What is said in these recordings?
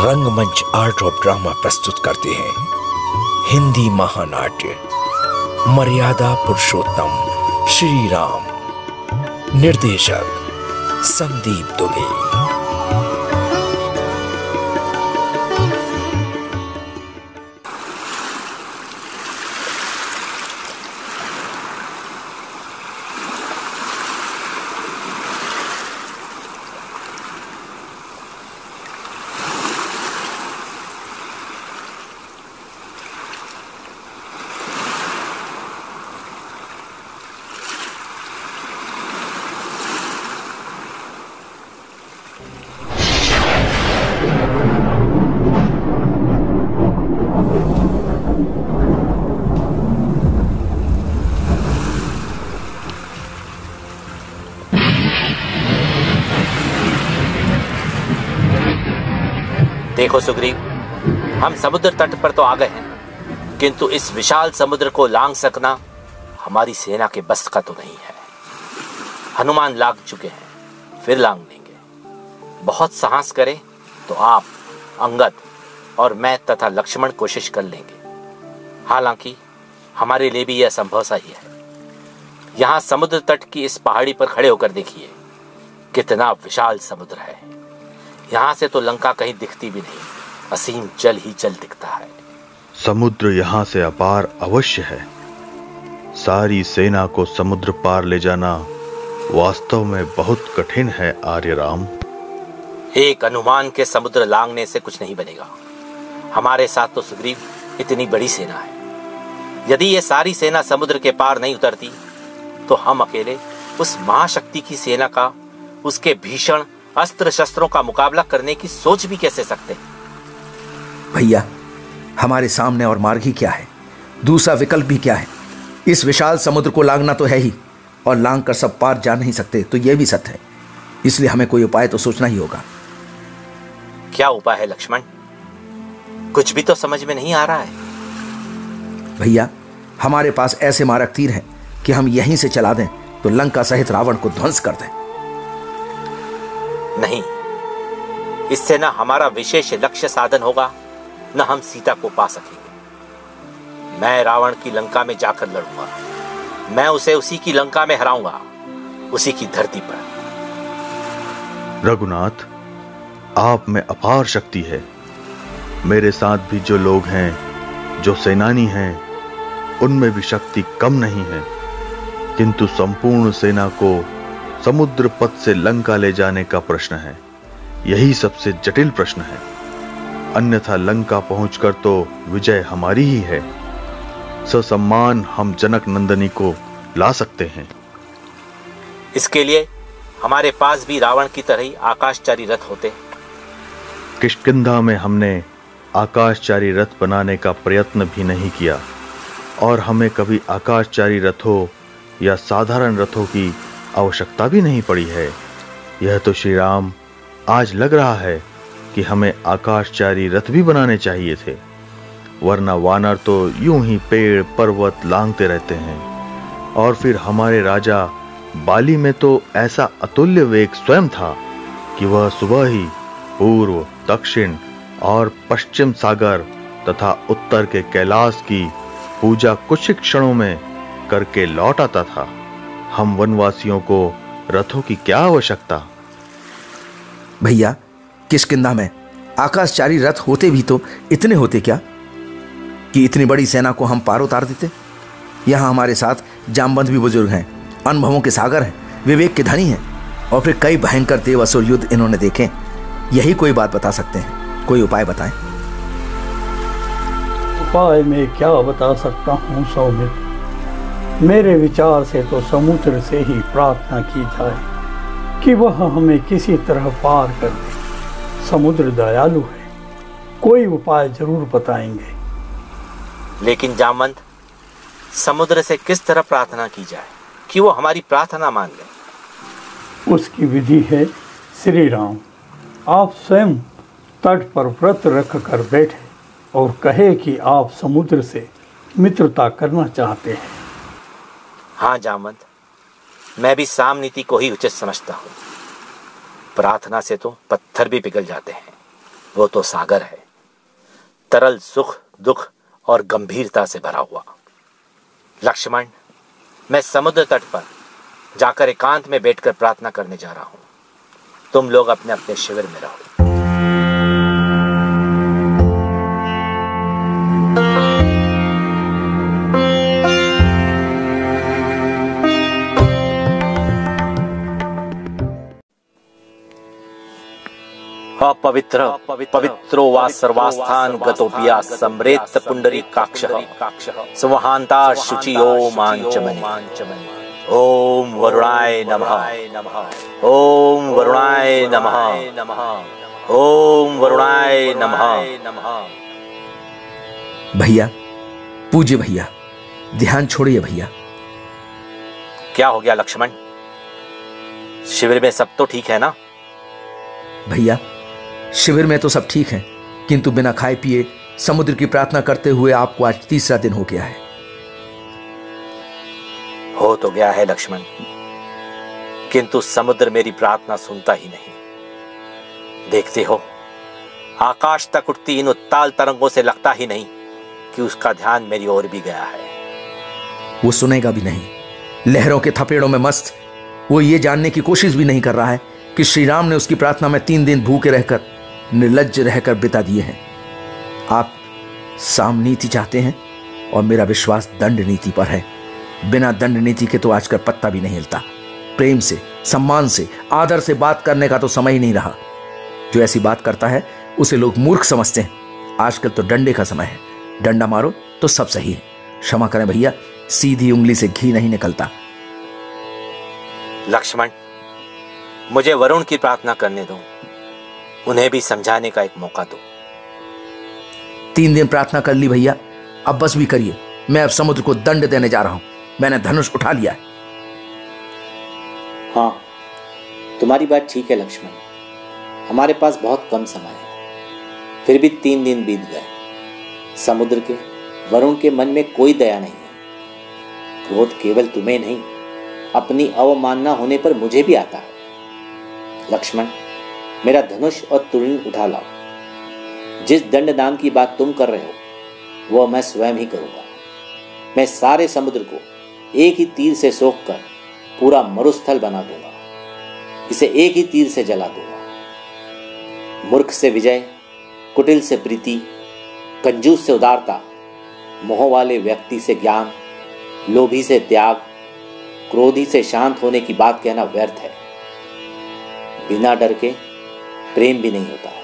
रंगमंच art of drama प्रस्तुत करते हैं हिंदी महानाट्य मर्यादा पुरुषोत्तम श्री राम। निर्देशक संदीप दुबे। देखो सुग्रीव, हम समुद्र तट पर तो आ गए हैं, किंतु इस विशाल समुद्र को लांघ सकना हमारी सेना के बस का तो नहीं है। हनुमान लांघ चुके हैं, फिर लांघ लेंगे। बहुत साहस करें तो आप, अंगद और मैं तथा लक्ष्मण कोशिश कर लेंगे। हालांकि हमारे लिए भी यह संभव सा ही है। यहाँ समुद्र तट की इस पहाड़ी पर खड़े होकर देखिए, कितना विशाल समुद्र है। यहाँ से तो लंका कहीं दिखती भी नहीं, असीम जल ही जल दिखता है। समुद्र यहाँ से अपार अवश्य है। सारी सेना को समुद्र पार ले जाना वास्तव में बहुत कठिन है आर्य राम। एक अनुमान के समुद्र लांघने से कुछ नहीं बनेगा। हमारे साथ तो सुग्रीव इतनी बड़ी सेना है। यदि ये सारी सेना समुद्र के पार नहीं उतरती तो हम अकेले उस महाशक्ति की सेना का, उसके भीषण अस्त्र शस्त्रों का मुकाबला करने की सोच भी कैसे सकते? भैया, हमारे सामने और मार्ग ही क्या है? दूसरा विकल्प भी क्या है? इस विशाल समुद्र को लांघना तो है ही, और लांघ कर सब पार जा नहीं सकते तो यह भी सत्य है। इसलिए हमें कोई उपाय तो सोचना ही होगा। क्या उपाय है लक्ष्मण? कुछ भी तो समझ में नहीं आ रहा है। भैया, हमारे पास ऐसे मारक तीर हैं कि हम यहीं से चला दें तो लंका सहित रावण को ध्वंस कर दें। नहीं, इससे न हमारा विशेष लक्ष्य साधन होगा, न हम सीता को पा सकेंगे। मैं रावण की लंका में जाकर लड़ूंगा। मैं उसे उसी की लंका में हराऊंगा, उसी की धरती पर। रघुनाथ, आप में अपार शक्ति है। मेरे साथ भी जो लोग हैं, जो सेनानी हैं, उनमें भी शक्ति कम नहीं है। किंतु संपूर्ण सेना को समुद्र पथ से लंका ले जाने का प्रश्न है। यही सबसे जटिल प्रश्न है। अन्यथा लंका पहुंचकर तो विजय हमारी ही है। ससम्मान हम जनक नंदनी को ला सकते हैं। इसके लिए हमारे पास भी रावण की तरह ही आकाशचारी रथ होते। किष्किंधा में हमने आकाशचारी रथ बनाने का प्रयत्न भी नहीं किया, और हमें कभी आकाशचारी रथों या साधारण रथों की आवश्यकता भी नहीं पड़ी है। यह तो श्री राम, आज लग रहा है कि हमें आकाशचारी रथ भी बनाने चाहिए थे, वरना वानर तो यूं ही पेड़ पर्वत लांघते रहते हैं। और फिर हमारे राजा बाली में तो ऐसा अतुल्य वेग स्वयं था कि वह सुबह ही पूर्व, दक्षिण और पश्चिम सागर तथा उत्तर के कैलाश की पूजा कुछ क्षणों में करके लौट आता था। हम वनवासियों को रथों की क्या आवश्यकता? भैया, किष्किंधा में आकाशचारी रथ होते भी तो इतने होते क्या कि इतनी बड़ी सेना को हम पार उतार देते? यहाँ हमारे साथ जामवंत भी बुजुर्ग हैं, अनुभवों के सागर हैं, विवेक के धनी हैं, और फिर कई भयंकर देव असुर युद्ध इन्होंने देखे। यही कोई बात बता सकते हैं। कोई उपाय बताएं। उपाय मैं क्या बता सकता हूँ सौमित्र? मेरे विचार से तो समुद्र से ही प्रार्थना की जाए कि वह हमें किसी तरह पार कर दे। समुद्र दयालु है, कोई उपाय जरूर बताएंगे। लेकिन जामवंत, समुद्र से किस तरह प्रार्थना की जाए कि वो हमारी प्रार्थना मान ले? उसकी विधि है श्री राम। आप स्वयं तट पर व्रत रख कर बैठे और कहे कि आप समुद्र से मित्रता करना चाहते हैं। हाँ जामवंत, मैं भी सामनीति को ही उचित समझता हूँ। प्रार्थना से तो पत्थर भी पिघल जाते हैं। वो तो सागर है, तरल सुख दुख और गंभीरता से भरा हुआ। लक्ष्मण, मैं समुद्र तट पर जाकर एकांत में बैठकर प्रार्थना करने जा रहा हूं। तुम लोग अपने अपने शिविर में रहो। अपवित्र पवित्रो वा सर्वास्थान गतोपिया सम्रेत पुंडरीकाक्षः संवहान्ता शुचियो मांचमनि। ओम वरुणाय नमः। ओम वरुणाय नमः। ओम वरुणाय नमः। भैया, पूज्य भैया, ध्यान छोड़िए भैया। क्या हो गया लक्ष्मण? शिविर में सब तो ठीक है ना? भैया, शिविर में तो सब ठीक है, किंतु बिना खाए पिए समुद्र की प्रार्थना करते हुए आपको आज तीसरा दिन हो गया है। हो तो गया है लक्ष्मण, किंतु समुद्र मेरी प्रार्थना सुनता ही नहीं। देखते हो, आकाश तक उठती इन उत्ताल तरंगों से लगता ही नहीं कि उसका ध्यान मेरी ओर भी गया है। वो सुनेगा भी नहीं। लहरों के थपेड़ों में मस्त वो ये जानने की कोशिश भी नहीं कर रहा है कि श्री राम ने उसकी प्रार्थना में 3 दिन भूखे रहकर, निर्लज्ज रहकर बिता दिए हैं। आप साम नीति चाहते हैं और मेरा विश्वास दंड नीति पर है। बिना दंड नीति के तो आजकल पत्ता भी नहीं हिलता। प्रेम से, सम्मान से, आदर से बात करने का तो समय ही नहीं रहा। जो ऐसी बात करता है उसे लोग मूर्ख समझते हैं। आजकल तो डंडे का समय है, डंडा मारो तो सब सही है। क्षमा करें भैया, सीधी उंगली से घी नहीं निकलता। लक्ष्मण, मुझे वरुण की प्रार्थना करने दो, उन्हें भी समझाने का एक मौका दो। 3 दिन प्रार्थना कर ली भैया, अब बस भी करिए। मैं अब समुद्र को दंड देने जा रहा हूं। मैंने धनुष उठा लिया है। हाँ, तुम्हारी बात ठीक है लक्ष्मण, हमारे पास बहुत कम समय है। फिर भी 3 दिन बीत गए। समुद्र के, वरुण के मन में कोई दया नहीं है। क्रोध केवल तुम्हें नहीं, अपनी अवमानना होने पर मुझे भी आता है। लक्ष्मण, मेरा धनुष और तुरंत उठा लाओ। जिस दंड दान की बात तुम कर रहे हो वह मैं स्वयं ही करूंगा। मैं सारे समुद्र को एक ही तीर से सोखकर पूरा मरुस्थल बना दूंगा। इसे एक ही तीर से जला दूंगा। मूर्ख से विजय, कुटिल से प्रीति, कंजूस से उदारता, मोह वाले व्यक्ति से ज्ञान, लोभी से त्याग, क्रोधी से शांत होने की बात कहना व्यर्थ है। बिना डर के प्रेम भी नहीं होता है।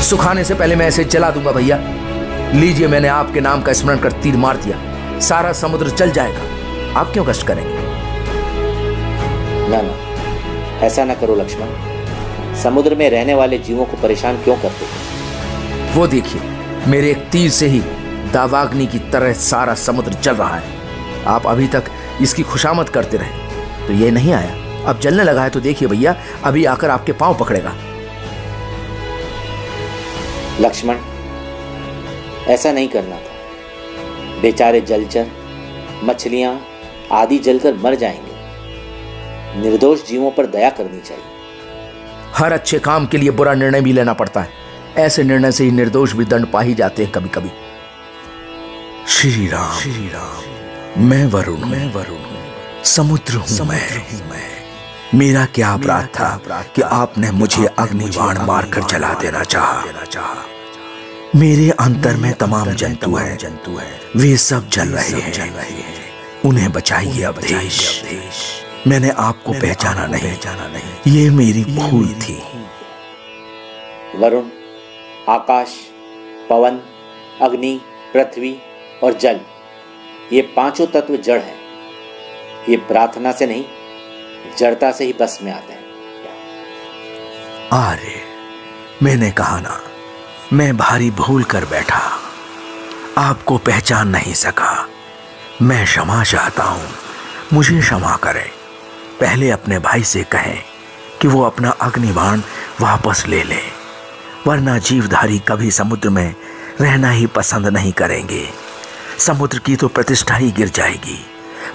सुखाने से पहले मैं इसे जला दूंगा भैया। लीजिए, मैंने आपके नाम का स्मरण कर तीर मार दिया। सारा समुद्र जल जाएगा। आप क्यों कष्ट करेंगे? ना, ऐसा ना करो लक्ष्मण। समुद्र में रहने वाले जीवों को परेशान क्यों करते हो? वो देखिए, मेरे एक तीर से ही दावाग्नि की तरह सारा समुद्र जल रहा है। आप अभी तक इसकी खुशामद करते रहे तो ये नहीं आया, अब जलने लगा है तो देखिए भैया, अभी आकर आपके पांव पकड़ेगा। लक्ष्मण, ऐसा नहीं करना था। बेचारे जलचर, मछलियां आदि जलकर मर जाएंगे। निर्दोष जीवों पर दया करनी चाहिए। हर अच्छे काम के लिए बुरा निर्णय भी लेना पड़ता है। ऐसे निर्णय से ही निर्दोष भी दंड पा ही जाते हैं कभी कभी। श्री राम, मैं वरुण हूं, समुद्र हूं मैं। मेरा क्या अपराध था कि आपने मुझे अग्निबाण मारकर जला देना चाहा। मेरे अंतर में तमाम जंतु हैं, वे सब जल रहे हैं। उन्हें बचाइए अवधेश। मैंने आपको पहचाना नहीं, ये मेरी भूल थी। वरुण, आकाश, पवन, अग्नि, पृथ्वी और जल, ये पांचों तत्व जड़ हैं। ये प्रार्थना से नहीं, जड़ता से ही बस में आते हैं। अरे, मैंने कहा ना, मैं भारी भूल कर बैठा, आपको पहचान नहीं सका। मैं क्षमा चाहता हूं, मुझे क्षमा करें। पहले अपने भाई से कहें कि वो अपना अग्निबाण वापस ले ले, वरना जीवधारी कभी समुद्र में रहना ही पसंद नहीं करेंगे। समुद्र की तो प्रतिष्ठा ही गिर जाएगी,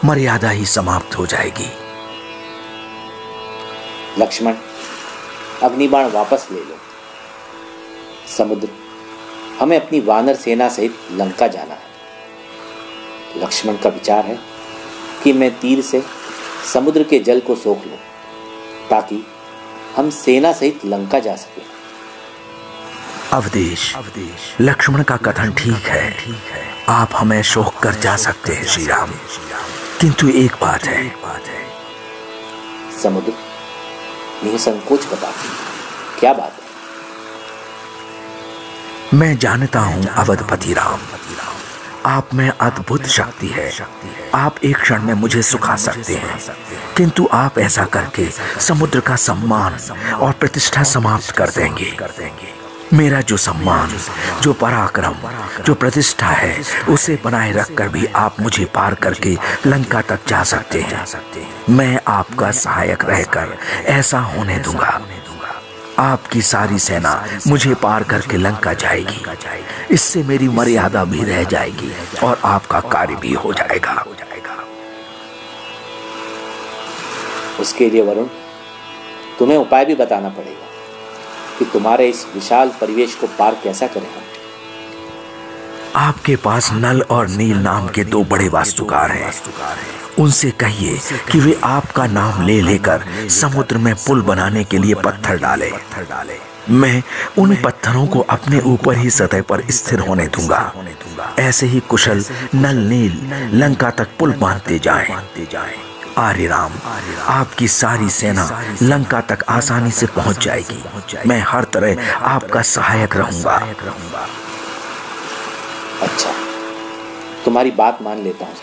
मर्यादा ही समाप्त हो जाएगी। लक्ष्मण, अग्निबाण वापस ले लो। समुद्र, हमें अपनी वानर सेना सहित लंका जाना है। लक्ष्मण का विचार है कि मैं तीर से समुद्र के जल को सोख लूं ताकि हम सेना सहित लंका जा सकें। अवधेश, लक्ष्मण का कथन ठीक है। आप हमें सोख कर जा सकते हैं श्री राम, किंतु एक बात है। समुद्र, निसंकोच बता, क्या बात है? मैं जानता हूं अवधपति राम, आप में अद्भुत शक्ति है। आप एक क्षण में मुझे सुखा सकते हैं, किंतु आप ऐसा करके समुद्र का सम्मान और प्रतिष्ठा समाप्त कर देंगे। मेरा जो सम्मान, जो पराक्रम, जो प्रतिष्ठा है, उसे बनाए रखकर भी आप मुझे पार करके लंका तक जा सकते हैं। मैं आपका सहायक रहकर ऐसा होने दूंगा। आपकी सारी सेना मुझे पार करके लंका जाएगी। इससे मेरी मर्यादा भी रह जाएगी और आपका कार्य भी हो जाएगा। उसके लिए वरुण, तुम्हें उपाय भी बताना पड़ेगा कि तुम्हारे इस विशाल परिवेश को पार कैसा करें हम। आपके पास नल और नील नाम के दो बड़े वास्तुकार हैं। उनसे कहिए कि वे आपका नाम ले लेकर समुद्र में पुल बनाने के लिए पत्थर डाले। मैं उन पत्थरों को अपने ऊपर ही सतह पर स्थिर होने दूंगा। ऐसे ही कुशल नल नील लंका तक पुल बांधते जाएं। आर्य राम, आपकी सारी सेना लंका तक आसानी से पहुंच जाएगी। मैं हर तरह आपका सहायक रहूंगा। अच्छा, तुम्हारी बात मान लेता हूँ।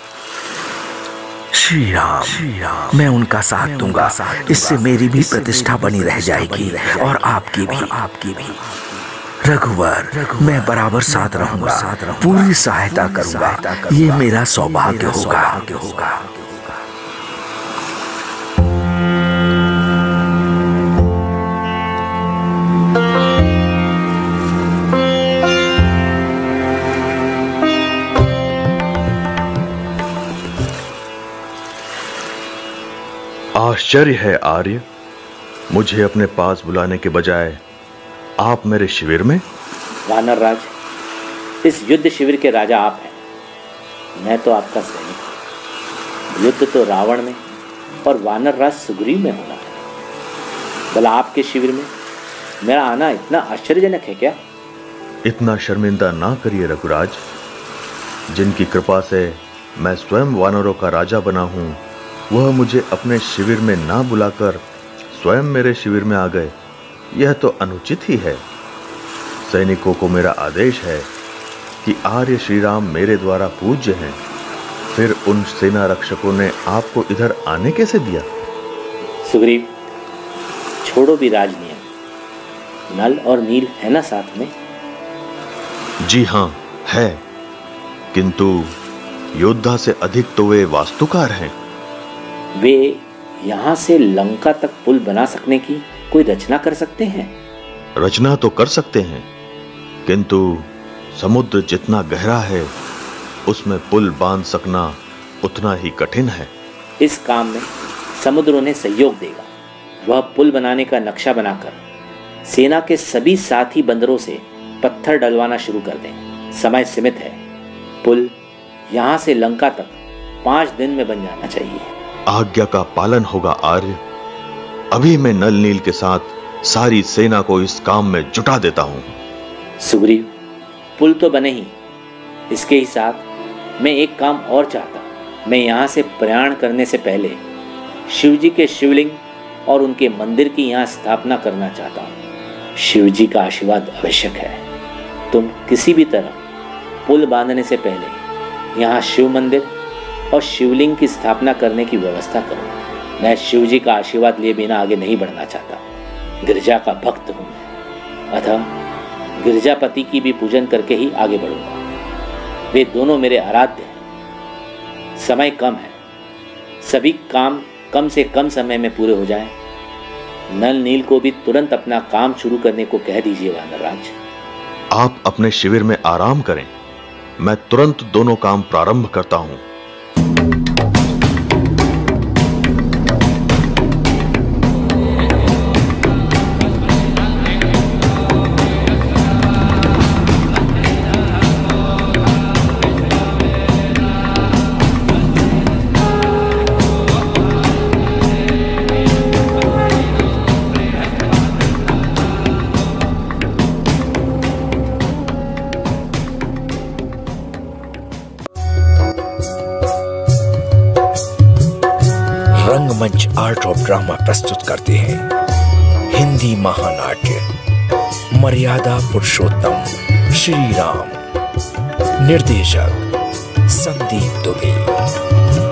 श्री राम, मैं उनका साथ दूंगा। इससे मेरी भी प्रतिष्ठा बनी रह जाएगी और आपकी भी। रघुवर, मैं बराबर साथ रहूंगा, पूरी सहायता करूंगा। ये मेरा सौभाग्य होगा। आश्चर्य है आर्य, मुझे अपने पास बुलाने के बजाय आप मेरे शिविर में। वानर राज, इस युद्ध शिविर के राजा आप हैं, मैं तो आपका सैनिक हूं। युद्ध तो रावण में और वानर राज सुग्रीव में होना है। भला आपके शिविर में मेरा आना इतना आश्चर्यजनक है क्या? इतना शर्मिंदा ना करिए रघुराज। जिनकी कृपा से मैं स्वयं वानरों का राजा बना हूं, वह मुझे अपने शिविर में ना बुलाकर स्वयं मेरे शिविर में आ गए। यह तो अनुचित ही है। सैनिकों को मेरा आदेश है कि आर्य श्री राम मेरे द्वारा पूज्य हैं। फिर उन सेना रक्षकों ने आपको इधर आने कैसे दिया? सुग्रीव, छोड़ो भी राजनियम। नल और नील है ना साथ में? जी हां, है, किंतु योद्धा से अधिक तो वे वास्तुकार हैं। वे यहां से लंका तक पुल बना सकने की कोई रचना कर सकते हैं? रचना तो कर सकते हैं, किंतु समुद्र जितना गहरा है उसमें पुल बांध सकना उतना ही कठिन है। इस काम में समुद्र उन्हें सहयोग देगा। वह पुल बनाने का नक्शा बनाकर सेना के सभी साथी बंदरों से पत्थर डलवाना शुरू कर दें। समय सीमित है। पुल यहां से लंका तक 5 दिन में बन जाना चाहिए। आज्ञा का पालन होगा आर्य। अभी मैं नल नील के साथ सारी सेना को इस काम में जुटा देता हूं। सुग्रीव, पुल तो बने ही, इसके ही साथ मैं एक काम और चाहता हूं। मैं यहां से प्रयाण करने से पहले शिवजी के शिवलिंग और उनके मंदिर की यहां स्थापना करना चाहता हूं। शिवजी का आशीर्वाद आवश्यक है। तुम किसी भी तरह पुल बांधने से पहले यहां शिव मंदिर और शिवलिंग की स्थापना करने की व्यवस्था करो। मैं शिवजी का आशीर्वाद लिए बिना आगे नहीं बढ़ना चाहता। गिरजा का भक्त हूं मैं, अतः गिरजापति की भी पूजन करके ही आगे बढ़ूंगा। वे दोनों मेरे आराध्य हैं। समय कम है, सभी काम कम से कम समय में पूरे हो जाएं। नल नील को भी तुरंत अपना काम शुरू करने को कह दीजिए वानरराज। आप अपने शिविर में आराम करें, मैं तुरंत दोनों काम प्रारंभ करता हूं। रंगमंच आर्ट ऑफ ड्रामा प्रस्तुत करते हैं हिंदी महानाट्य मर्यादा पुरुषोत्तम श्री राम। निर्देशक संदीप दुबे।